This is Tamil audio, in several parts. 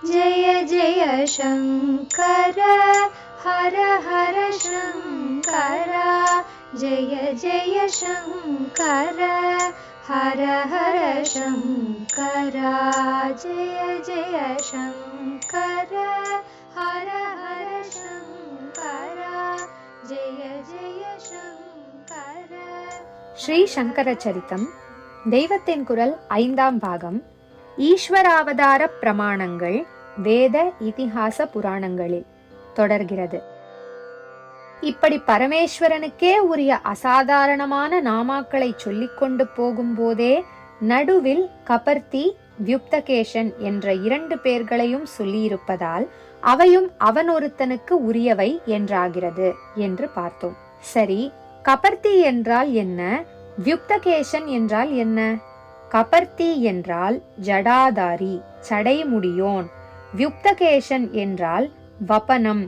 जय जय शङ्कर हर हर शङ्कर जय जय शङ्कर हर हर शङ्कर जय जय शङ्कर हर हर शङ्कर जय जय शङ्कर. ஸ்ரீ சங்கர சரித்தம் தெய்வத்தின் குரல் 5ஆம் பாகம். ஈஸ்வராவதார பிரமாணங்கள் வேத இதிகாச புராணங்களில் தொடர்கிறது. இப்படி பரமேஸ்வரனுக்கே உரிய அசாதாரணமான நாமாக்களை சொல்லிக்கொண்டு போகும்போதே நடுவில் கபர்த்தி, வியுக்தகேஷன் என்ற 2 பேர்களையும் சொல்லியிருப்பதால் அவையும் அவன் ஒருத்தனுக்கு உரியவை என்றாகிறது என்று பார்த்தோம். சரி, கபர்த்தி என்றால் என்ன? வியுக்தகேஷன் என்றால் என்ன? கபர்த்தி என்றால் ஜடாதாரி, சடைமுடியோன். வியுக்தகேஷன் என்றால் வபனம்,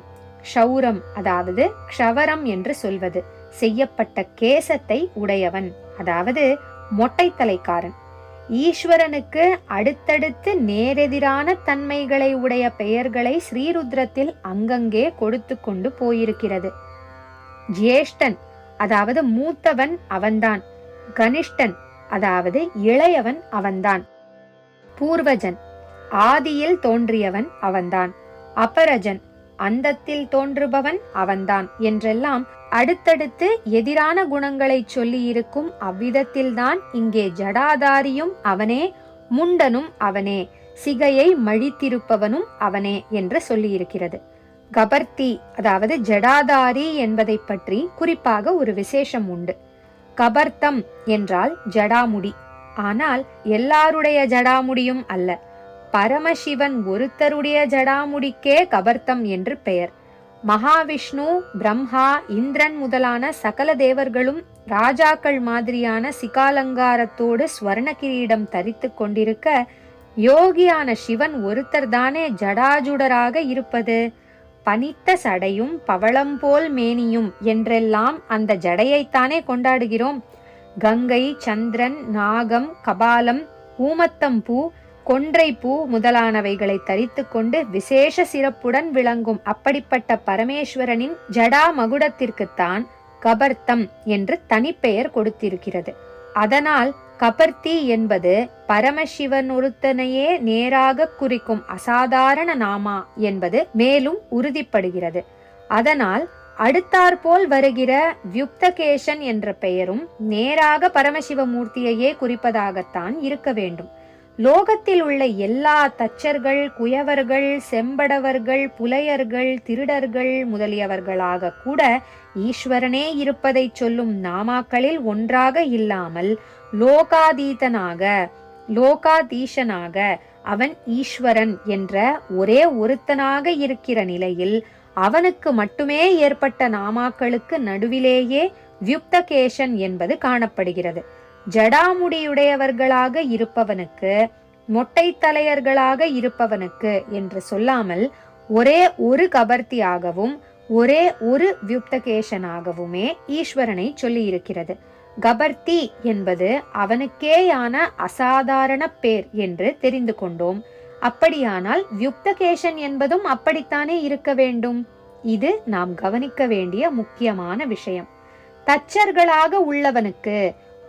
க்ஷௌரம், அதாவது க்ஷவரம் என்று சொல்வது, செய்யப்பட்ட கேசத்தை உடையவன், அதாவது மொட்டை தலைக்காரன். ஈஸ்வரனுக்கு அடுத்தடுத்து நேரெதிரான தன்மைகளை உடைய பெயர்களை ஸ்ரீருத்ரத்தில் அங்கங்கே கொடுத்து கொண்டு போயிருக்கிறது. ஜேஷ்டன், அதாவது மூத்தவன் அவன்தான். கனிஷ்டன், அதாவது இளையவன் அவன்தான். பூர்வஜன், ஆதியில் தோன்றியவன் அவன்தான். அபரஜன், அந்தத்தில் தோன்றுபவன் அவன்தான் என்றெல்லாம் அடுத்தடுத்து எதிரான குணங்களை சொல்லி இருக்கும் அவ்விதத்தில்தான் இங்கே ஜடாதாரியும் அவனே, முண்டனும் அவனே, சிகையை மழித்திருப்பவனும் அவனே என்று சொல்லியிருக்கிறது. கபர்த்தி, அதாவது ஜடாதாரி என்பதை பற்றி குறிப்பாக ஒரு விசேஷம் உண்டு. கபர்த்தம் என்றால் ஜடாமுடி. ஆனால் எல்லாருடைய ஜடாமுடியும் அல்ல, பரமசிவன் ஒருத்தருடைய ஜடாமுடிக்கே கபர்த்தம் என்று பெயர். மகாவிஷ்ணு, பிரம்மா, இந்திரன் முதலான சகல தேவர்களும் ராஜாக்கள் மாதிரியான சிகாலங்காரத்தோடு ஸ்வர்ண கிரீடம் தரித்து கொண்டிருக்க, யோகியான சிவன் ஒருத்தர் தானே ஜடாஜுடராக இருப்பது. பனித்த சடையும் பவளம் போல் மேனியும் என்றெல்லாம் அந்த ஜடையைத்தானே கொண்டாடுகிறோம். கங்கை, சந்திரன், நாகம், கபாலம், ஊமத்தம்பூ, கொன்றைப்பூ முதலானவைகளை தரித்து கொண்டு விசேஷ சிறப்புடன் விளங்கும் அப்படிப்பட்ட பரமேஸ்வரனின் ஜடா மகுடத்திற்குத்தான் கபர்த்தம் என்று தனிப்பெயர் கொடுத்திருக்கிறது. அதனால் கபர்த்தி என்பது பரமசிவன் ஒருத்தனையே நேராக குறிக்கும் அசாதாரண நாமா என்பது மேலும் உறுதிப்படுகிறது. அதனால் அடுத்தாற்போல் வருகிற வியுக்தகேஷன் என்ற பெயரும் நேராக பரமசிவமூர்த்தியையே குறிப்பதாகத்தான் இருக்க வேண்டும். லோகத்தில் உள்ள எல்லா தச்சர்கள், குயவர்கள், செம்படவர்கள், புலையர்கள், திருடர்கள் முதலியவர்களாக கூட ஈஸ்வரனே இருப்பதை சொல்லும் நாமாக்களில் ஒன்றாக இல்லாமல் லோகாதீதனாக, லோகாதீஷனாக அவன் ஈஸ்வரன் என்ற ஒரே ஒருத்தனாக இருக்கிற நிலையில் அவனுக்கு மட்டுமே ஏற்பட்ட நாமாக்களுக்கு நடுவிலேயே வியுக்தகேஷன் என்பது காணப்படுகிறது. ஜடாமுடியுடையவர்களாக இருப்பவனுக்கு, மொட்டை தலையர்களாக இருப்பவனுக்கு என்று சொல்லாமல் ஒரே ஒரு கபர்த்தியாகவும் ஒரே ஒரு வியுக்தகேஷனாகவுமே ஈஸ்வரனை சொல்லி இருக்கிறது. கபர்த்தி என்பது அவனுக்கேயான அசாதாரண பேர் என்று தெரிந்து கொண்டோம். அப்படியானால் வியுக்தகேஷன் என்பதும் அப்படித்தானே இருக்க வேண்டும். இது நாம் கவனிக்க வேண்டிய முக்கியமான விஷயம். தச்சர்களாக உள்ளவனுக்கு,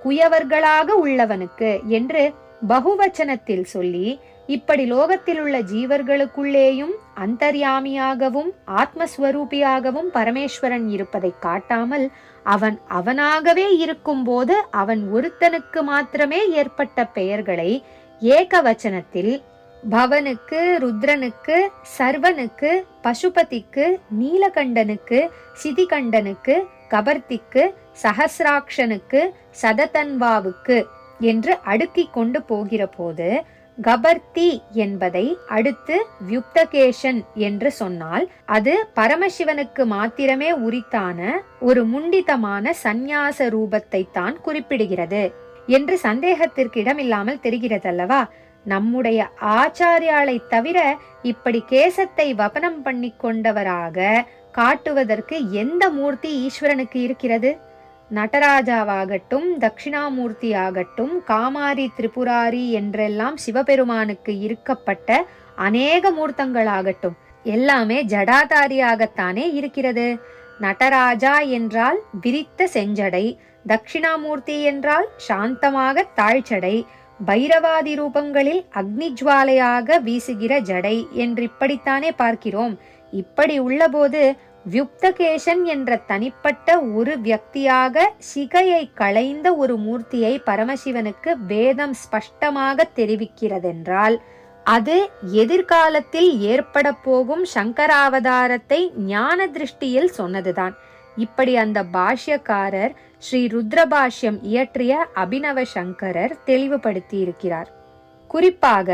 குயவர்களாக உள்ளவனுக்கு என்று பகுவச்சனத்தில் சொல்லி இப்படி லோகத்தில் உள்ள ஜீவர்களுக்குள்ளேயும் அந்தர்யாமியாகவும் ஆத்மஸ்வரூபியாகவும் பரமேஸ்வரன் இருப்பதை காட்டாமல் அவன் அவனாகவே இருக்கும்போது அவன் ஒருத்தனுக்கு மாத்திரமே ஏற்பட்ட பெயர்களை ஏகவச்சனத்தில் பவனுக்கு, ருத்ரனுக்கு, சர்வனுக்கு, பசுபதிக்கு, நீலகண்டனுக்கு, சிதிகண்டனுக்கு, கபர்த்திக்கு, சஹசிராக்ஷனுக்கு, சததன்வாவுக்கு என்று அடுக்கிக் கொண்டு போகிற போது கபர்த்தி என்பதை அடுத்து வியுக்தகேஷன் என்று சொன்னால் அது பரமசிவனுக்கு மாத்திரமே உரித்தான ஒரு முண்டிதமான சந்நியாச ரூபத்தை தான் குறிப்பிடுகிறது என்று சந்தேகத்திற்கு இடமில்லாமல் தெரிகிறதல்லவா? நம்முடைய ஆச்சாரியாலை தவிர இப்படி கேசத்தை வபனம் பண்ணி கொண்டவராக காட்டுவதற்கு எந்த மூர்த்தி ஈஸ்வரனுக்கு இருக்கிறது? நடராஜாவாகட்டும், தட்சிணாமூர்த்தி ஆகட்டும், காமாரி, திரிபுராரி என்றெல்லாம் சிவபெருமானுக்கு இருக்கப்பட்ட அநேக மூர்த்தங்களாகட்டும், எல்லாமே ஜடாதாரியாகத்தானே இருக்கிறது. நடராஜா என்றால் விரித்த செஞ்சடை, தட்சிணாமூர்த்தி என்றால் சாந்தமாக தாழ்ச்சடை, பைரவாதி ரூபங்களில் அக்னிஜ்வாலையாக வீசுகிற ஜடை என்றிப்படித்தானே பார்க்கிறோம். இப்படி உள்ளபோது வியுக்தகேசன் என்ற தனிப்பட்ட ஒரு வியக்தியாக சிகையை களைந்த ஒரு மூர்த்தியை பரமசிவனுக்கு வேதம் ஸ்பஷ்டமாக தெரிவிக்கிறதென்றால் அது எதிர்காலத்தில் ஏற்பட போகும் சங்கராவதாரத்தை ஞான திருஷ்டியில் சொன்னதுதான். இப்படி அந்த பாஷ்யக்காரர் ஸ்ரீ ருத்ரபாஷ்யம் இயற்றிய அபினவ சங்கரர் தெளிவுபடுத்தி இருக்கிறார். குறிப்பாக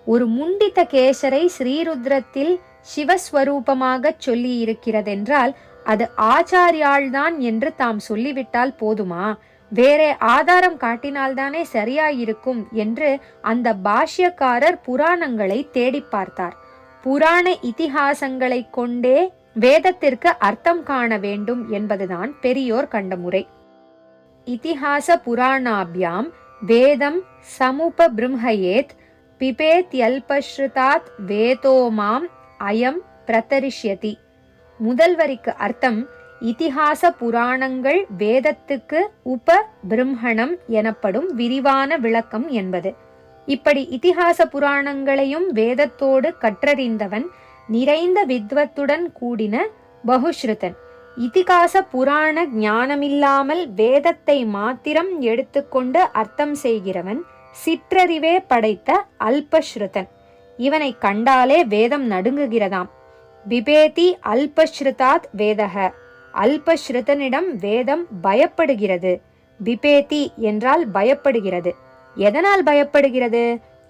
ஒரு முண்டித கேசரை ஸ்ரீருத்ரத்தில் சிவஸ்வரூபமாக சொல்லி இருக்கிறதென்றால் அது ஆச்சாரியால்தான் என்று தாம் சொல்லிவிட்டால் போதுமா? வேற ஆதாரம் காட்டினால்தானே சரியாயிருக்கும் என்று அந்த பாஷ்யக்காரர் புராணங்களை தேடி பார்த்தார். புராண இதிகாசங்களை கொண்டே வேதத்திற்கு அர்த்தம் காண வேண்டும் என்பதுதான் பெரியோர் கண்ட முறை. இதிகாச புராணாபியாம் வேதம் சமுபபிரும்ஹயேத் பிபேத்யல்பஸ்ருதாத் வேதோமாம் அயம் பிரதரிஷ்யதி. முதல் வரிக்கு அர்த்தம் இதிகாச புராணங்கள் வேதத்துக்கு உபபிரம்மணம் எனப்படும் விரிவான விளக்கம் என்பது. இப்படி இதிகாச புராணங்களையும் வேதத்தோடு கற்றறிந்தவன் நிறைந்த வித்வத்துடன் கூடின பகுஸ்ருதன். இதிகாச புராண ஞானமில்லாமல் வேதத்தை மாத்திரம் எடுத்துக்கொண்டு அர்த்தம் செய்கிறவன் சிற்றறிவே படைத்த அல்பஸ்ருதன். இவனை கண்டாலே வேதம் நடுங்குகிறதாம். பிபேதி அல்பஸ்ருதாத் வேதக. அல்பஸ்ருதனிடம் வேதம் பயப்படுகிறது. பிபேதி என்றால் பயப்படுகிறது. எதனால் பயப்படுகிறது?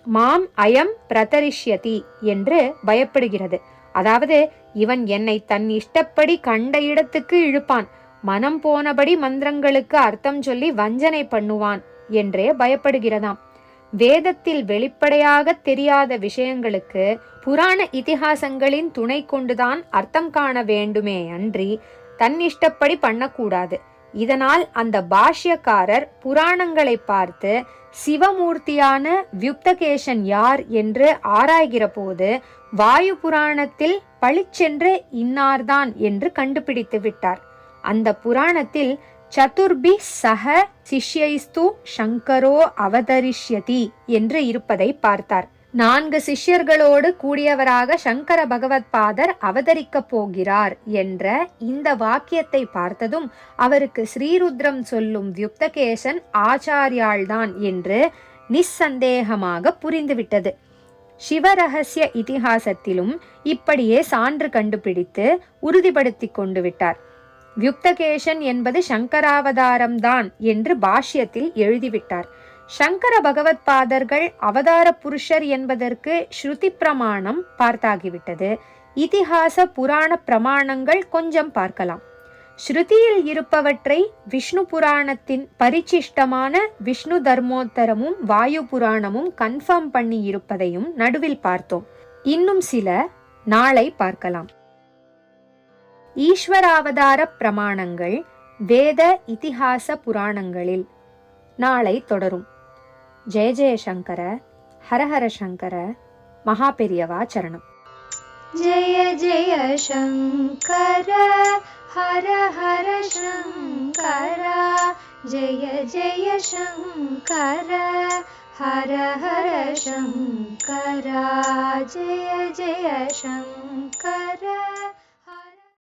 மாம் அயம் பிரதரிஷ்யதி என்று பயப்படுகிறது. அதாவது இவன் என்னை தன் இஷ்டப்படி கண்ட இடத்துக்கு இழுப்பான், மனம் போனபடி மந்திரங்களுக்கு அர்த்தம் சொல்லி வஞ்சனை பண்ணுவான் என்றே பயப்படுகிறதாம். வேதத்தில் வெளிப்படையாக தெரியாத விஷயங்களுக்கு புராண இதிகாசங்களின் துணை கொண்டுதான் அர்த்தம் காண வேண்டுமே அன்றி தன் இஷ்டப்படி பண்ணக்கூடாது. இதனால் அந்த பாஷ்யக்காரர் புராணங்களை பார்த்து சிவமூர்த்தியான வியுக்தகேசன் யார் என்று ஆராய்கிற போது வாயு புராணத்தில் பளிச்சென்று இன்னார்தான் என்று கண்டுபிடித்து விட்டார். அந்த புராணத்தில் சதுர்பி சக சிஷ்யைஸ்து சங்கரோ அவதரிஷ்யதி என்று இருப்பதை பார்த்தார். 4 சிஷ்யர்களோடு கூடியவராக சங்கர பகவத் பாதர் அவதரிக்கப் போகிறார் என்ற இந்த வாக்கியத்தை பார்த்ததும் அவருக்கு ஸ்ரீருத்ரம் சொல்லும் வியுக்தகேசன் ஆச்சாரியால்தான் என்று நிச்சந்தேகமாக புரிந்துவிட்டது. சிவரகசிய இதிகாசத்திலும் இப்படியே சான்று கண்டுபிடித்து உறுதிப்படுத்தி கொண்டு விட்டார். வியுக்தகேசன் என்பது சங்கராவதாரம்தான் என்று பாஷ்யத்தில் எழுதிவிட்டார். சங்கர பகவத் பாதர்கள் அவதார புருஷர் என்பதற்கு ஸ்ருதி பிரமாணம் பார்த்தாகிவிட்டது. இதிகாச புராண பிரமாணங்கள் கொஞ்சம் பார்க்கலாம். ஸ்ருதியில் இருப்பவற்றை விஷ்ணு புராணத்தின் பரிசிஷ்டமான விஷ்ணு தர்மோத்தரமும் வாயு புராணமும் கன்ஃபார்ம் பண்ணி இருப்பதையும் நடுவில் பார்த்தோம். இன்னும் சில நாளை பார்க்கலாம். ஈஸ்வராவதார பிரமாணங்கள் வேத இதிகாச புராணங்களில் நாளை தொடரும். ஜெய ஜெயசங்கர, ஹரஹர சங்கர, மகாபெரியவா சரணம். ஜெய ஜெய சங்கர, ஹர ஹர சங்கர, ஜெய ஜெய சங்கர, ஹர ஹர சங்கர, ஜெய ஜெய சங்கர.